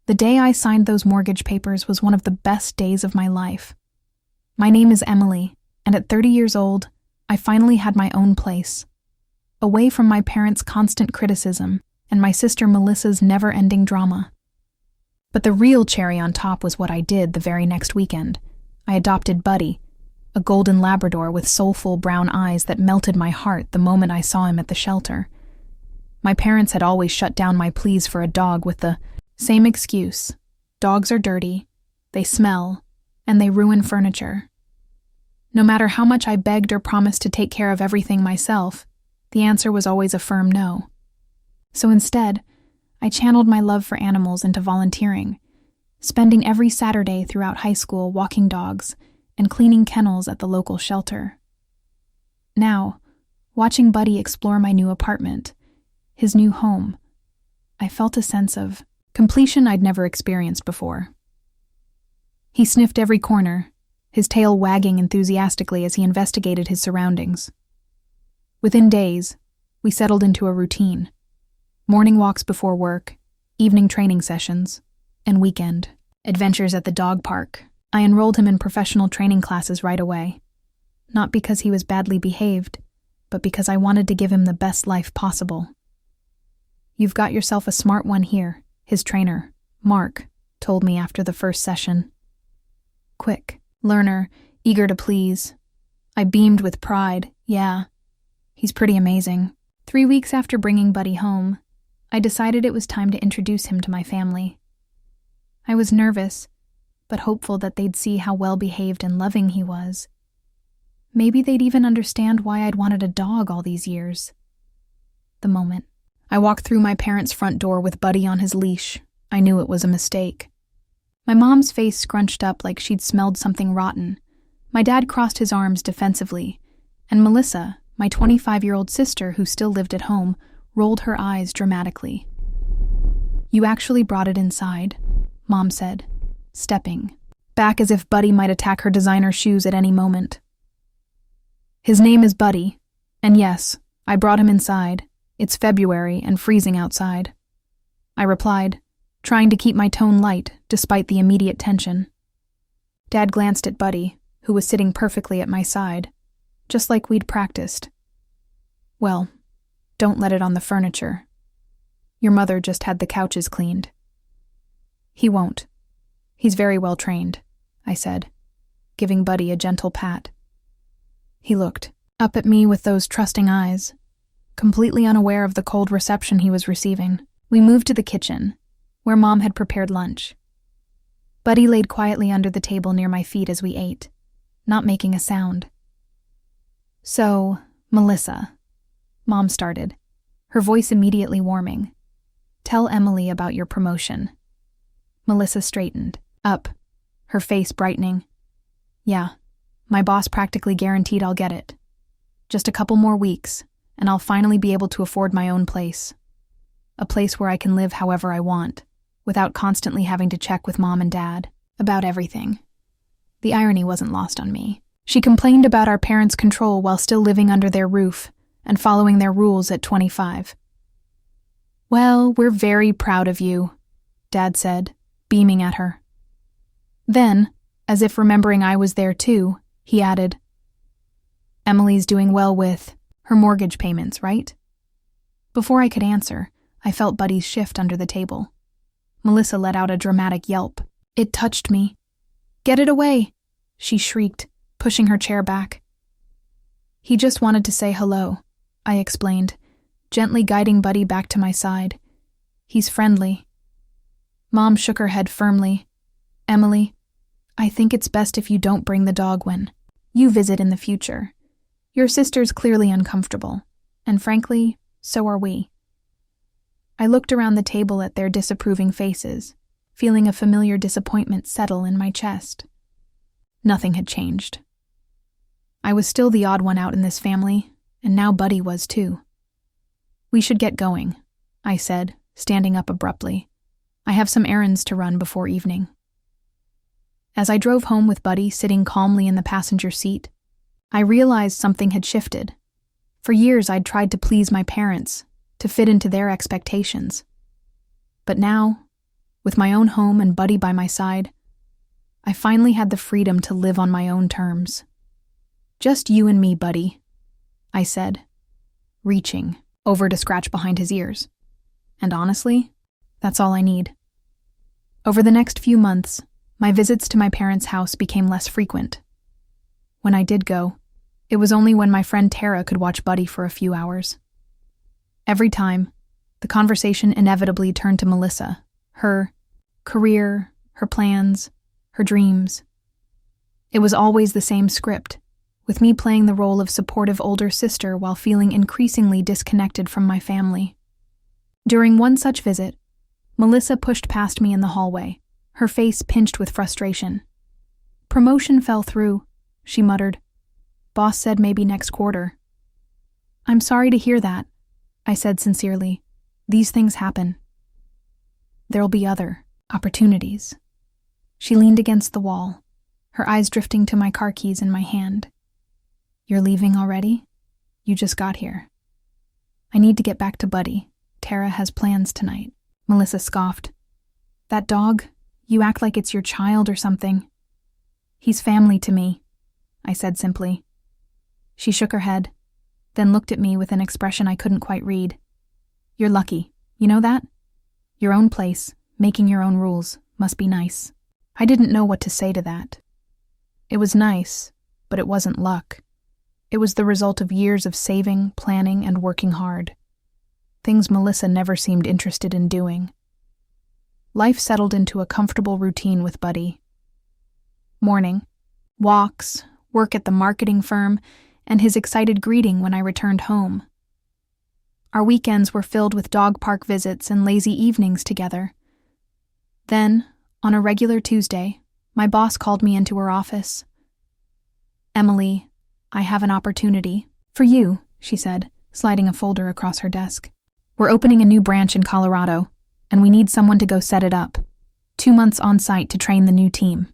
The day I signed those mortgage papers was one of the best days of my life. My name is Emily, and at 30 years old, I finally had my own place. Away from my parents' constant criticism and my sister Melissa's never-ending drama. But the real cherry on top was what I did the very next weekend. I adopted Buddy, a golden Labrador with soulful brown eyes that melted my heart the moment I saw him at the shelter. My parents had always shut down my pleas for a dog with the same excuse. Dogs are dirty, they smell, and they ruin furniture. No matter how much I begged or promised to take care of everything myself, the answer was always a firm no. So instead, I channeled my love for animals into volunteering, spending every Saturday throughout high school walking dogs and cleaning kennels at the local shelter. Now, watching Buddy explore my new apartment, his new home, I felt a sense of completion I'd never experienced before. He sniffed every corner, his tail wagging enthusiastically as he investigated his surroundings. Within days, we settled into a routine. Morning walks before work, evening training sessions, and weekend adventures at the dog park. I enrolled him in professional training classes right away. Not because he was badly behaved, but because I wanted to give him the best life possible. "You've got yourself a smart one here," his trainer, Mark, told me after the first session. Quick, learner, eager to please. I beamed with pride. Yeah, he's pretty amazing. 3 weeks after bringing Buddy home, I decided it was time to introduce him to my family. I was nervous, but hopeful that they'd see how well-behaved and loving he was. Maybe they'd even understand why I'd wanted a dog all these years. The moment I walked through my parents' front door with Buddy on his leash, I knew it was a mistake. My mom's face scrunched up like she'd smelled something rotten. My dad crossed his arms defensively, and Melissa, my 25-year-old sister who still lived at home, rolled her eyes dramatically. "You actually brought it inside," Mom said, stepping back as if Buddy might attack her designer shoes at any moment. "His name is Buddy, and yes, I brought him inside. It's February and freezing outside," I replied, trying to keep my tone light despite the immediate tension. Dad glanced at Buddy, who was sitting perfectly at my side, just like we'd practiced. "Well, don't let it on the furniture. Your mother just had the couches cleaned." "He won't. He's very well trained," I said, giving Buddy a gentle pat. He looked up at me with those trusting eyes, completely unaware of the cold reception he was receiving. We moved to the kitchen, where Mom had prepared lunch. Buddy laid quietly under the table near my feet as we ate, not making a sound. "So, Melissa," Mom started, her voice immediately warming, "tell Emily about your promotion." Melissa straightened up, her face brightening. "Yeah, my boss practically guaranteed I'll get it. Just a couple more weeks, and I'll finally be able to afford my own place. A place where I can live however I want, without constantly having to check with Mom and Dad about everything." The irony wasn't lost on me. She complained about our parents' control while still living under their roof and following their rules at 25. "Well, we're very proud of you," Dad said, beaming at her. Then, as if remembering I was there too, he added, "Emily's doing well with her mortgage payments, right?" Before I could answer, I felt Buddy's shift under the table. Melissa let out a dramatic yelp. It touched me. "Get it away," she shrieked, pushing her chair back. "He just wanted to say hello," I explained, gently guiding Buddy back to my side. "He's friendly." Mom shook her head firmly. "Emily, I think it's best if you don't bring the dog when you visit in the future. Your sister's clearly uncomfortable, and frankly, so are we." I looked around the table at their disapproving faces, feeling a familiar disappointment settle in my chest. Nothing had changed. I was still the odd one out in this family, and now Buddy was too. "We should get going," I said, standing up abruptly. "I have some errands to run before evening." As I drove home with Buddy sitting calmly in the passenger seat, I realized something had shifted. For years I'd tried to please my parents, to fit into their expectations. But now, With my own home and Buddy by my side, I finally had the freedom to live on my own terms. "Just you and me, Buddy," I said, reaching over to scratch behind his ears. And honestly, that's all I need. Over the next few months, my visits to my parents' house became less frequent. When I did go, it was only when my friend Tara could watch Buddy for a few hours. Every time, the conversation inevitably turned to Melissa, her career, her plans, her dreams. It was always the same script, with me playing the role of supportive older sister while feeling increasingly disconnected from my family. During one such visit, Melissa pushed past me in the hallway, her face pinched with frustration. "Promotion fell through," she muttered. "Boss said maybe next quarter." "I'm sorry to hear that," I said sincerely. "These things happen. There'll be other opportunities." She leaned against the wall, her eyes drifting to my car keys in my hand. "You're leaving already? You just got here." "I need to get back to Buddy. Tara has plans tonight." Melissa scoffed. "That dog? You act like it's your child or something." "He's family to me," I said simply. She shook her head, then looked at me with an expression I couldn't quite read. "You're lucky, you know that? Your own place, making your own rules, must be nice." I didn't know what to say to that. It was nice, but it wasn't luck. It was the result of years of saving, planning, and working hard. Things Melissa never seemed interested in doing. Life settled into a comfortable routine with Buddy. Morning, walks, work at the marketing firm, and his excited greeting when I returned home. Our weekends were filled with dog park visits and lazy evenings together. Then, on a regular Tuesday, my boss called me into her office. "Emily, I have an opportunity." "For you," she said, sliding a folder across her desk. "We're opening a new branch in Colorado, and we need someone to go set it up. 2 months on site to train the new team."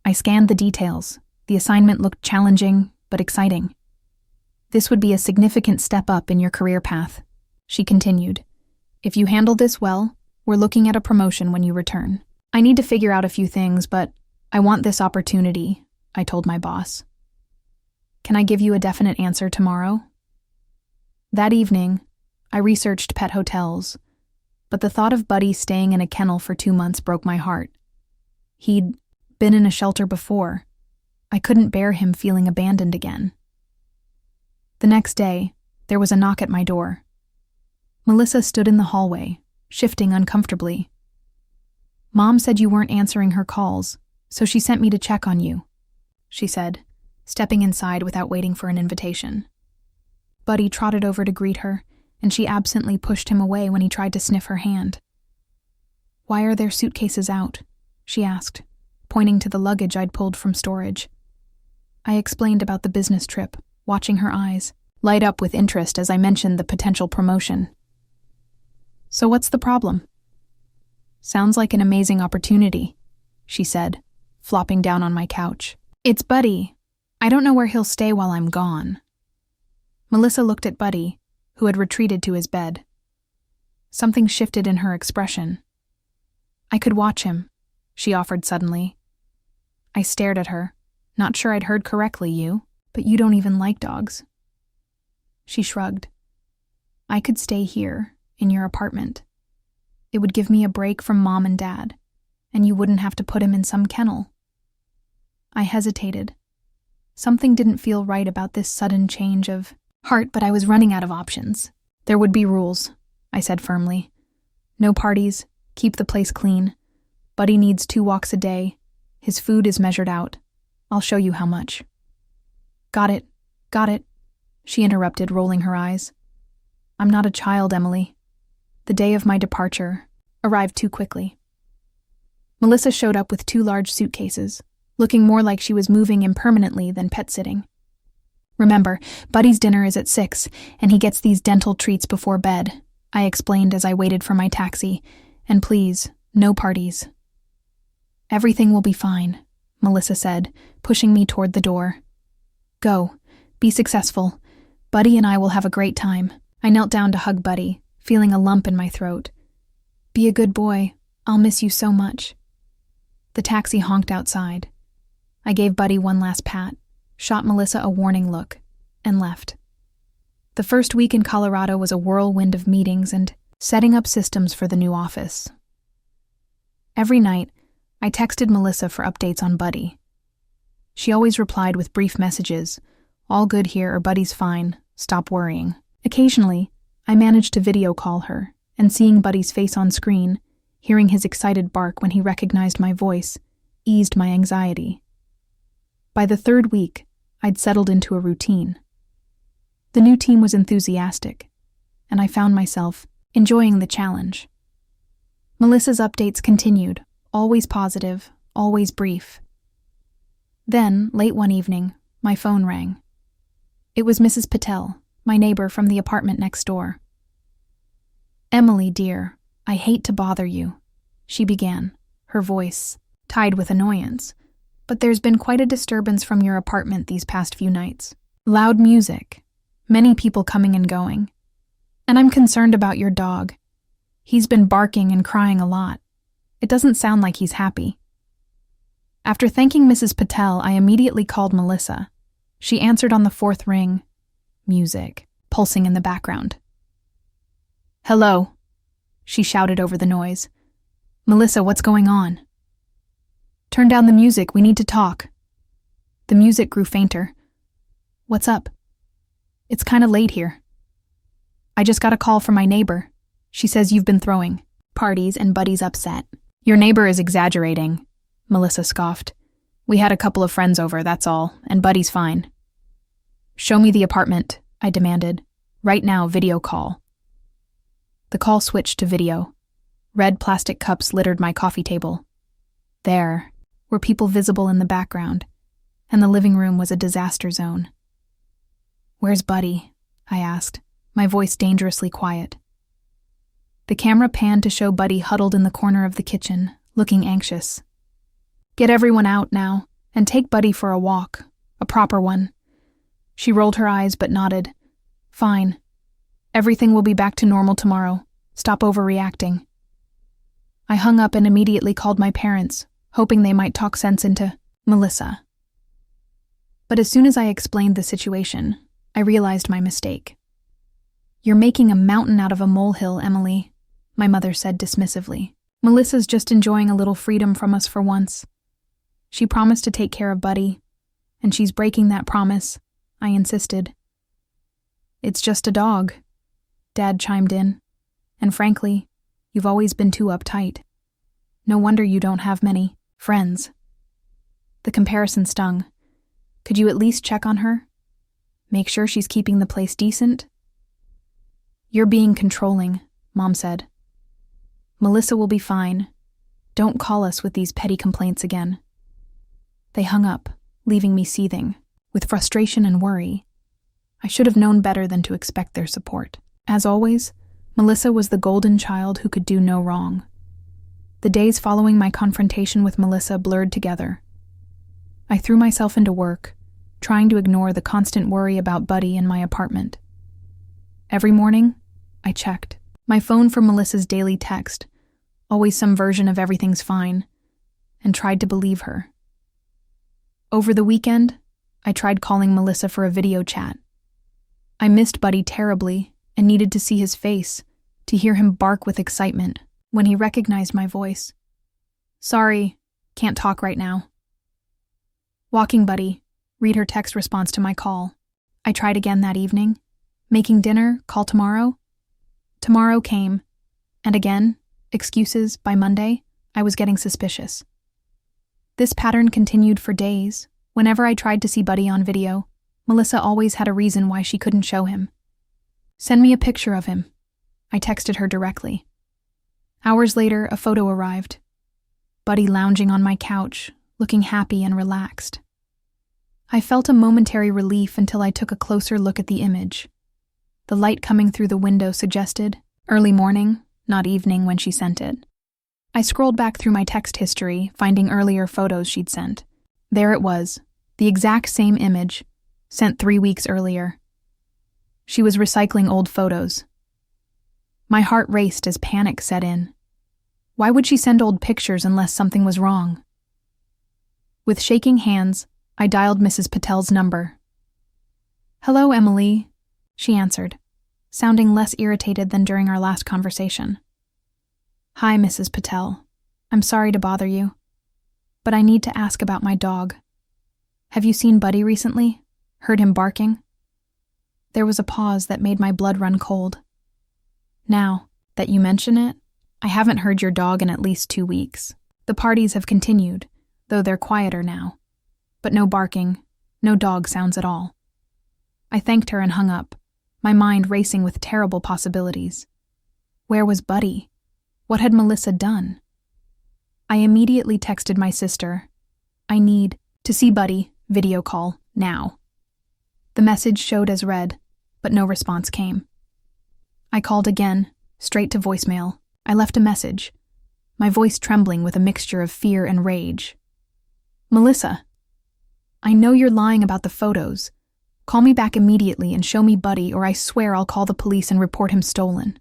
I scanned the details. The assignment looked challenging, but exciting. "This would be a significant step up in your career path," she continued. "If you handle this well, we're looking at a promotion when you return. I need to figure out a few things, but I want this opportunity," I told my boss. "Can I give you a definite answer tomorrow?" That evening, I researched pet hotels, but the thought of Buddy staying in a kennel for 2 months broke my heart. He'd been in a shelter before. I couldn't bear him feeling abandoned again. The next day, there was a knock at my door. Melissa stood in the hallway, shifting uncomfortably. "Mom said you weren't answering her calls, so she sent me to check on you," she said, stepping inside without waiting for an invitation. Buddy trotted over to greet her, and she absently pushed him away when he tried to sniff her hand. "Why are their suitcases out?" she asked, pointing to the luggage I'd pulled from storage. I explained about the business trip, watching her eyes light up with interest as I mentioned the potential promotion. "So what's the problem?" "Sounds like an amazing opportunity," she said, flopping down on my couch. "It's Buddy. I don't know where he'll stay while I'm gone." Melissa looked at Buddy, who had retreated to his bed. Something shifted in her expression. "I could watch him," she offered suddenly. I stared at her, not sure I'd heard correctly, but you don't even like dogs." She shrugged. "I could stay here, in your apartment. It would give me a break from Mom and Dad, and you wouldn't have to put him in some kennel." I hesitated. Something didn't feel right about this sudden change of heart, but I was running out of options. "There would be rules," I said firmly. "No parties, keep the place clean. Buddy needs 2 walks a day. His food is measured out. I'll show you how much." Got it, she interrupted, rolling her eyes. "I'm not a child, Emily. The day of my departure arrived too quickly." Melissa showed up with 2 large suitcases, looking more like she was moving impermanently than pet-sitting. "Remember, Buddy's dinner is at 6, and he gets these dental treats before bed," I explained as I waited for my taxi. "And please, no parties." "Everything will be fine," Melissa said, pushing me toward the door. "Go. Be successful. Buddy and I will have a great time." I knelt down to hug Buddy, feeling a lump in my throat. "Be a good boy. I'll miss you so much. The taxi honked outside. I gave Buddy one last pat, shot Melissa a warning look, and left. The first week in Colorado was a whirlwind of meetings and setting up systems for the new office. Every night, I texted Melissa for updates on Buddy. She always replied with brief messages, "All good here," or "Buddy's fine, stop worrying." Occasionally, I managed to video call her, and seeing Buddy's face on screen, hearing his excited bark when he recognized my voice, eased my anxiety. By the third week, I'd settled into a routine. The new team was enthusiastic, and I found myself enjoying the challenge. Melissa's updates continued, always positive, always brief. Then, late one evening, my phone rang. It was Mrs. Patel, my neighbor from the apartment next door. "Emily, dear, I hate to bother you," she began, her voice tied with annoyance, "but there's been quite a disturbance from your apartment these past few nights. Loud music, many people coming and going. And I'm concerned about your dog. He's been barking and crying a lot. It doesn't sound like he's happy." After thanking Mrs. Patel, I immediately called Melissa. She answered on the fourth ring, music pulsing in the background. "Hello," she shouted over the noise. "Melissa, what's going on?" "Turn down the music, we need to talk." The music grew fainter. "What's up?" "It's kinda late here. I just got a call from my neighbor. She says you've been throwing parties and Buddy's upset." "Your neighbor is exaggerating," Melissa scoffed. "We had a couple of friends over, that's all, and Buddy's fine." "Show me the apartment," I demanded. "Right now, video call." The call switched to video. Red plastic cups littered my coffee table. There were people visible in the background, and the living room was a disaster zone. "Where's Buddy?" I asked, my voice dangerously quiet. The camera panned to show Buddy huddled in the corner of the kitchen, looking anxious. "Get everyone out now, and take Buddy for a walk, a proper one." She rolled her eyes but nodded. "Fine. Everything will be back to normal tomorrow. Stop overreacting." I hung up and immediately called my parents, hoping they might talk sense into Melissa. But as soon as I explained the situation, I realized my mistake. "You're making a mountain out of a molehill, Emily," my mother said dismissively. "Melissa's just enjoying a little freedom from us for once. She promised to take care of Buddy, and she's breaking that promise," I insisted. "It's just a dog," Dad chimed in. "And frankly, you've always been too uptight. No wonder you don't have many friends." The comparison stung. "Could you at least check on her? Make sure she's keeping the place decent?" "You're being controlling," Mom said. "Melissa will be fine. Don't call us with these petty complaints again." They hung up, leaving me seething, with frustration and worry. I should have known better than to expect their support. As always, Melissa was the golden child who could do no wrong. The days following my confrontation with Melissa blurred together. I threw myself into work, trying to ignore the constant worry about Buddy in my apartment. Every morning, I checked my phone for Melissa's daily text, always some version of "everything's fine," and tried to believe her. Over the weekend, I tried calling Melissa for a video chat. I missed Buddy terribly and needed to see his face, to hear him bark with excitement when he recognized my voice. "Sorry, can't talk right now." "Walking, Buddy," read her text response to my call. I tried again that evening. "Making dinner, call tomorrow." Tomorrow came, and again, excuses. By Monday, I was getting suspicious. This pattern continued for days. Whenever I tried to see Buddy on video, Melissa always had a reason why she couldn't show him. "Send me a picture of him," I texted her directly. Hours later, a photo arrived. Buddy lounging on my couch, looking happy and relaxed. I felt a momentary relief until I took a closer look at the image. The light coming through the window suggested early morning, not evening when she sent it. I scrolled back through my text history, finding earlier photos she'd sent. There it was, the exact same image, sent 3 weeks earlier. She was recycling old photos. My heart raced as panic set in. Why would she send old pictures unless something was wrong? With shaking hands, I dialed Mrs. Patel's number. "Hello, Emily," she answered, sounding less irritated than during our last conversation. "Hi, Mrs. Patel. I'm sorry to bother you, but I need to ask about my dog. Have you seen Buddy recently? Heard him barking?" There was a pause that made my blood run cold. "Now that you mention it, I haven't heard your dog in at least 2 weeks. The parties have continued, though they're quieter now. But no barking, no dog sounds at all." I thanked her and hung up, my mind racing with terrible possibilities. Where was Buddy? What had Melissa done? I immediately texted my sister, "I need to see Buddy, video call, now." The message showed as read, but no response came. I called again, straight to voicemail. I left a message, my voice trembling with a mixture of fear and rage. "Melissa, I know you're lying about the photos. Call me back immediately and show me Buddy, or I swear I'll call the police and report him stolen."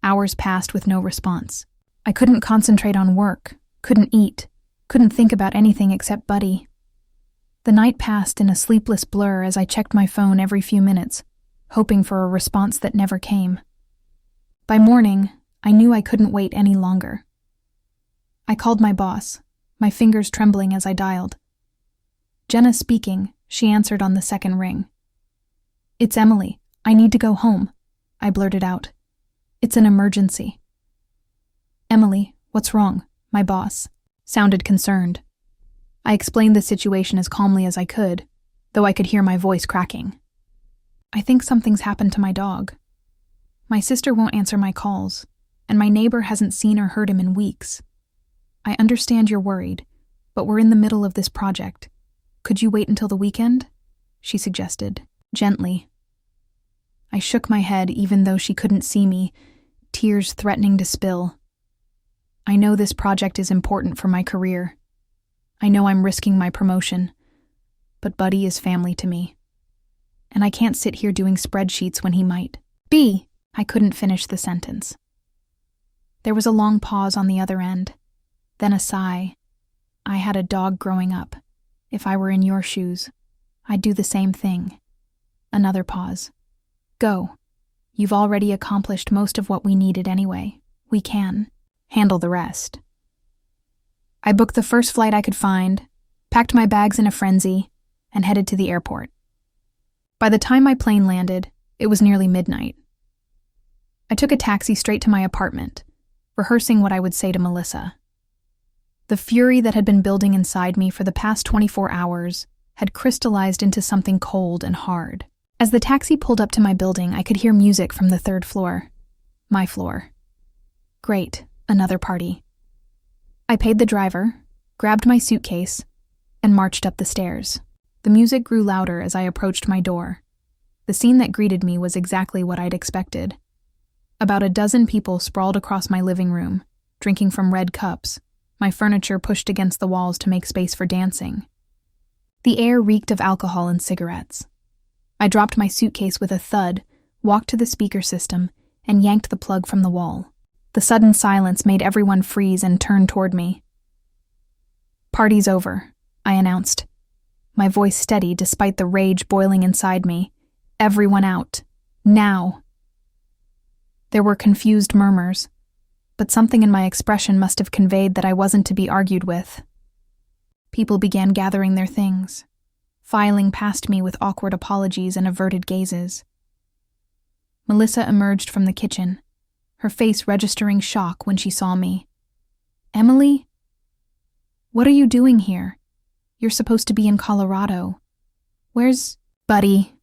Hours passed with no response. I couldn't concentrate on work, couldn't eat, couldn't think about anything except Buddy. The night passed in a sleepless blur as I checked my phone every few minutes, hoping for a response that never came. By morning, I knew I couldn't wait any longer. I called my boss, my fingers trembling as I dialed. "Jenna speaking," she answered on the second ring. "It's Emily. I need to go home," I blurted out. "It's an emergency." "Emily, what's wrong?" my boss sounded concerned. I explained the situation as calmly as I could, though I could hear my voice cracking. "I think something's happened to my dog. My sister won't answer my calls, and my neighbor hasn't seen or heard him in weeks. I understand you're worried, but we're in the middle of this project. Could you wait until the weekend?" she suggested, gently. I shook my head even though she couldn't see me, tears threatening to spill. I know this project is important for my career. I know I'm risking my promotion, but Buddy is family to me. And I can't sit here doing spreadsheets when he might be. I couldn't finish the sentence. There was a long pause on the other end, then a sigh. I had a dog growing up. If I were in your shoes, I'd do the same thing. Another pause. "Go. You've already accomplished most of what we needed anyway. We can handle the rest." I booked the first flight I could find, packed my bags in a frenzy, and headed to the airport. By the time my plane landed, it was nearly midnight. I took a taxi straight to my apartment, rehearsing what I would say to Melissa. The fury that had been building inside me for the past 24 hours had crystallized into something cold and hard. As the taxi pulled up to my building, I could hear music from the 3rd floor. My floor. Great, another party. I paid the driver, grabbed my suitcase, and marched up the stairs. The music grew louder as I approached my door. The scene that greeted me was exactly what I'd expected. About a dozen people sprawled across my living room, drinking from red cups, my furniture pushed against the walls to make space for dancing. The air reeked of alcohol and cigarettes. I dropped my suitcase with a thud, walked to the speaker system, and yanked the plug from the wall. The sudden silence made everyone freeze and turn toward me. "Party's over," I announced, my voice steady despite the rage boiling inside me. "Everyone out. Now." There were confused murmurs, but something in my expression must have conveyed that I wasn't to be argued with. People began gathering their things, filing past me with awkward apologies and averted gazes. Melissa emerged from the kitchen, her face registering shock when she saw me. "Emily? What are you doing here? You're supposed to be in Colorado. Where's Buddy?"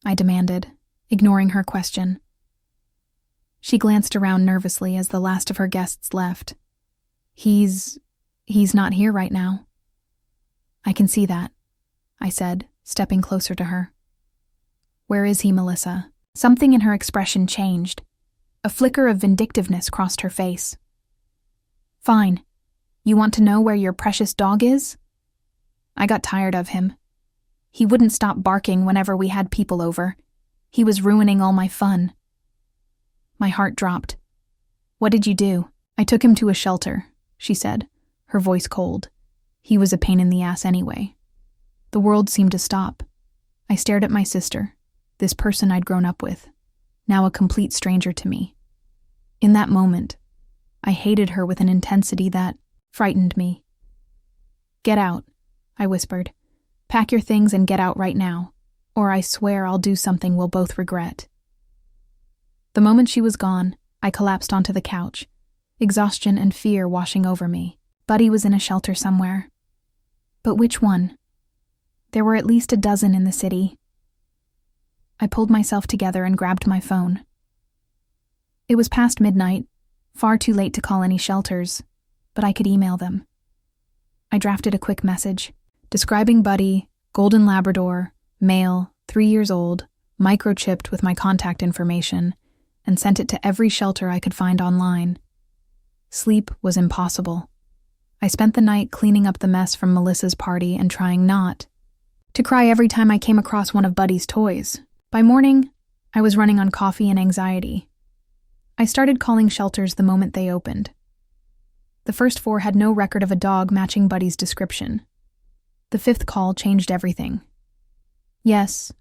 I demanded, ignoring her question. She glanced around nervously as the last of her guests left. He's not here right now." "I can see that," I said, stepping closer to her. "Where is he, Melissa?" Something in her expression changed. A flicker of vindictiveness crossed her face. "Fine. You want to know where your precious dog is?" I got tired of him. He wouldn't stop barking whenever we had people over. He was ruining all my fun. My heart dropped. "What did you do?" I took him to a shelter, she said, her voice cold. He was a pain in the ass anyway. The world seemed to stop. I stared at my sister, this person I'd grown up with, now a complete stranger to me. In that moment, I hated her with an intensity that frightened me. "Get out," I whispered. "Pack your things and get out right now, or I swear I'll do something we'll both regret." The moment she was gone, I collapsed onto the couch, exhaustion and fear washing over me. Buddy was in a shelter somewhere. But which one? There were at least a dozen in the city. I pulled myself together and grabbed my phone. It was past midnight, far too late to call any shelters, but I could email them. I drafted a quick message, describing Buddy, golden Labrador, male, 3 years old, microchipped with my contact information, and sent it to every shelter I could find online. Sleep was impossible. I spent the night cleaning up the mess from Melissa's party and trying not to cry every time I came across one of Buddy's toys. By morning, I was running on coffee and anxiety. I started calling shelters the moment they opened. The first 4 had no record of a dog matching Buddy's description. The 5th call changed everything. Yes,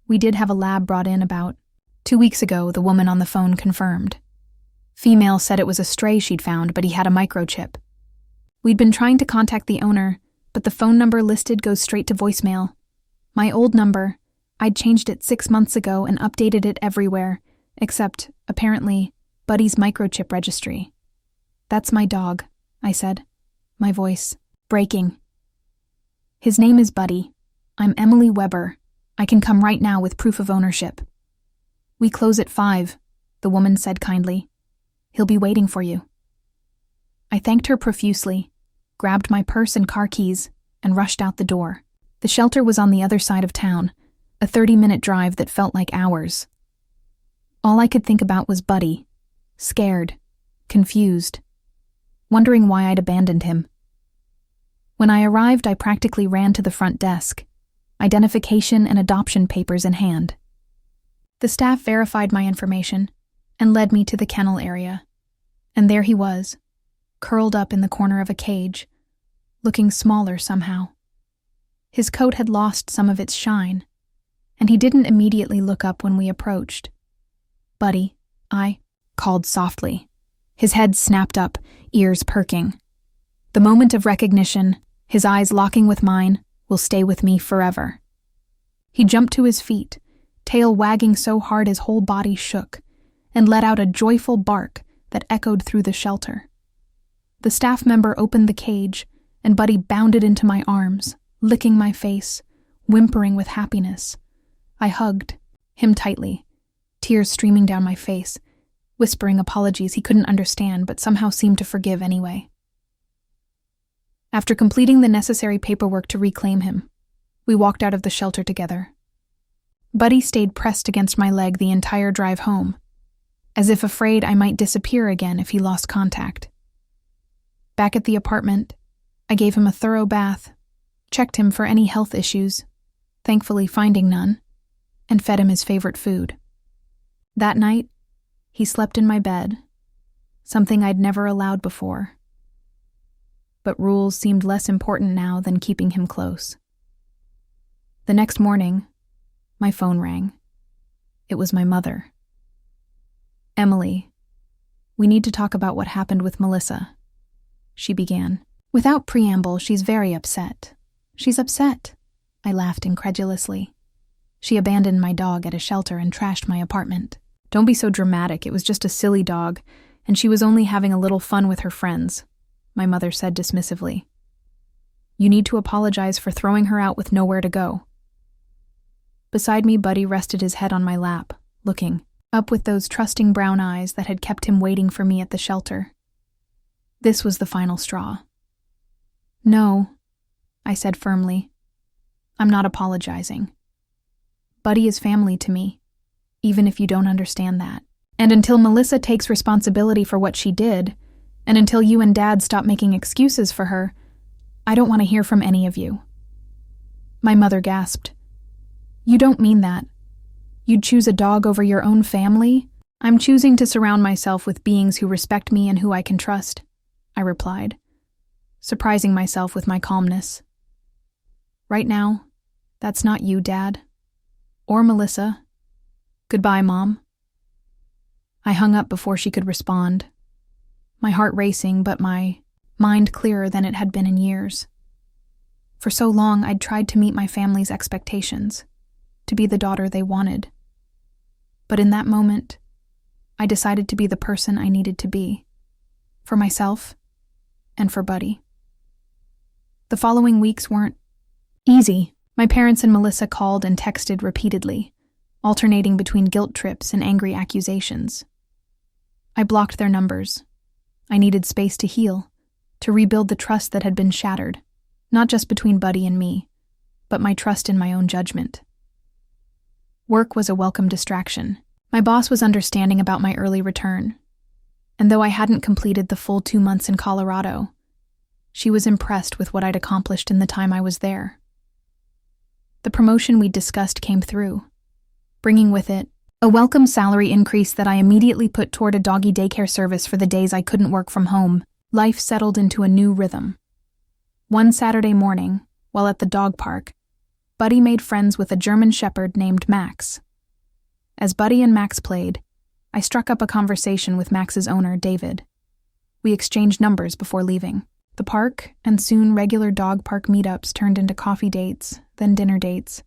we did have a lab brought in about 2 weeks ago, the woman on the phone confirmed. Female said it was a stray she'd found, but he had a microchip. We'd been trying to contact the owner, but the phone number listed goes straight to voicemail. My old number, I'd changed it 6 months ago and updated it everywhere, except, apparently, Buddy's microchip registry. "That's my dog," I said, my voice breaking. "His name is Buddy. I'm Emily Weber. I can come right now with proof of ownership." "We close at 5, the woman said kindly. "He'll be waiting for you." I thanked her profusely, grabbed my purse and car keys, and rushed out the door. The shelter was on the other side of town, a 30-minute drive that felt like hours. All I could think about was Buddy, scared, confused, wondering why I'd abandoned him. When I arrived, I practically ran to the front desk, identification and adoption papers in hand. The staff verified my information and led me to the kennel area. And there he was, curled up in the corner of a cage, looking smaller somehow. His coat had lost some of its shine, and he didn't immediately look up when we approached. "Buddy," I called softly. His head snapped up, ears perking. The moment of recognition, his eyes locking with mine, will stay with me forever. He jumped to his feet, tail wagging so hard his whole body shook, and let out a joyful bark that echoed through the shelter. The staff member opened the cage, and Buddy bounded into my arms, licking my face, whimpering with happiness. I hugged him tightly, tears streaming down my face, whispering apologies he couldn't understand but somehow seemed to forgive anyway. After completing the necessary paperwork to reclaim him, we walked out of the shelter together. Buddy stayed pressed against my leg the entire drive home, as if afraid I might disappear again if he lost contact. Back at the apartment, I gave him a thorough bath, checked him for any health issues, thankfully finding none, and fed him his favorite food. That night, he slept in my bed, something I'd never allowed before. But rules seemed less important now than keeping him close. The next morning, my phone rang. It was my mother. "Emily, we need to talk about what happened with Melissa," she began. Without preamble, she's very upset. "She's upset," I laughed incredulously. "She abandoned my dog at a shelter and trashed my apartment." "Don't be so dramatic, it was just a silly dog, and she was only having a little fun with her friends," my mother said dismissively. "You need to apologize for throwing her out with nowhere to go." Beside me, Buddy rested his head on my lap, looking up with those trusting brown eyes that had kept him waiting for me at the shelter. This was the final straw. "No," I said firmly. "I'm not apologizing. Buddy is family to me, even if you don't understand that. And until Melissa takes responsibility for what she did, and until you and Dad stop making excuses for her, I don't want to hear from any of you." My mother gasped. "You don't mean that? You'd choose a dog over your own family?" I'm choosing to surround myself with beings who respect me and who I can trust, I replied, surprising myself with my calmness. Right now, that's not you, Dad. Or Melissa. Goodbye, Mom. I hung up before she could respond, my heart racing but my mind clearer than it had been in years. For so long, I'd tried to meet my family's expectations, to be the daughter they wanted. But in that moment, I decided to be the person I needed to be, for myself and for Buddy. The following weeks weren't easy. My parents and Melissa called and texted repeatedly, alternating between guilt trips and angry accusations. I blocked their numbers. I needed space to heal, to rebuild the trust that had been shattered, not just between Buddy and me, but my trust in my own judgment. Work was a welcome distraction. My boss was understanding about my early return, and though I hadn't completed the full 2 months in Colorado, she was impressed with what I'd accomplished in the time I was there. The promotion we'd discussed came through, bringing with it a welcome salary increase that I immediately put toward a doggy daycare service for the days I couldn't work from home. Life settled into a new rhythm. One Saturday morning, while at the dog park, Buddy made friends with a German shepherd named Max. As Buddy and Max played, I struck up a conversation with Max's owner, David. We exchanged numbers before leaving. The park and soon regular dog park meetups turned into coffee dates, then dinner dates.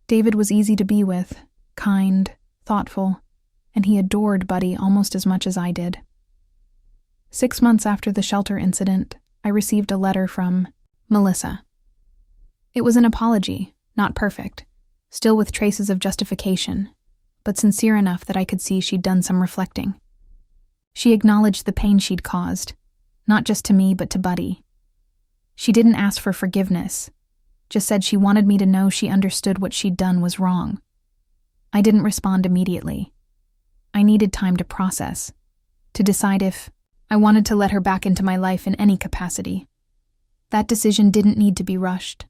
David was easy to be with, kind, thoughtful, and he adored Buddy almost as much as I did. 6 months after the shelter incident, I received a letter from Melissa. It was an apology, not perfect, still with traces of justification, but sincere enough that I could see she'd done some reflecting. She acknowledged the pain she'd caused, not just to me but to Buddy. She didn't ask for forgiveness, just said she wanted me to know she understood what she'd done was wrong. I didn't respond immediately. I needed time to process, to decide if I wanted to let her back into my life in any capacity. That decision didn't need to be rushed.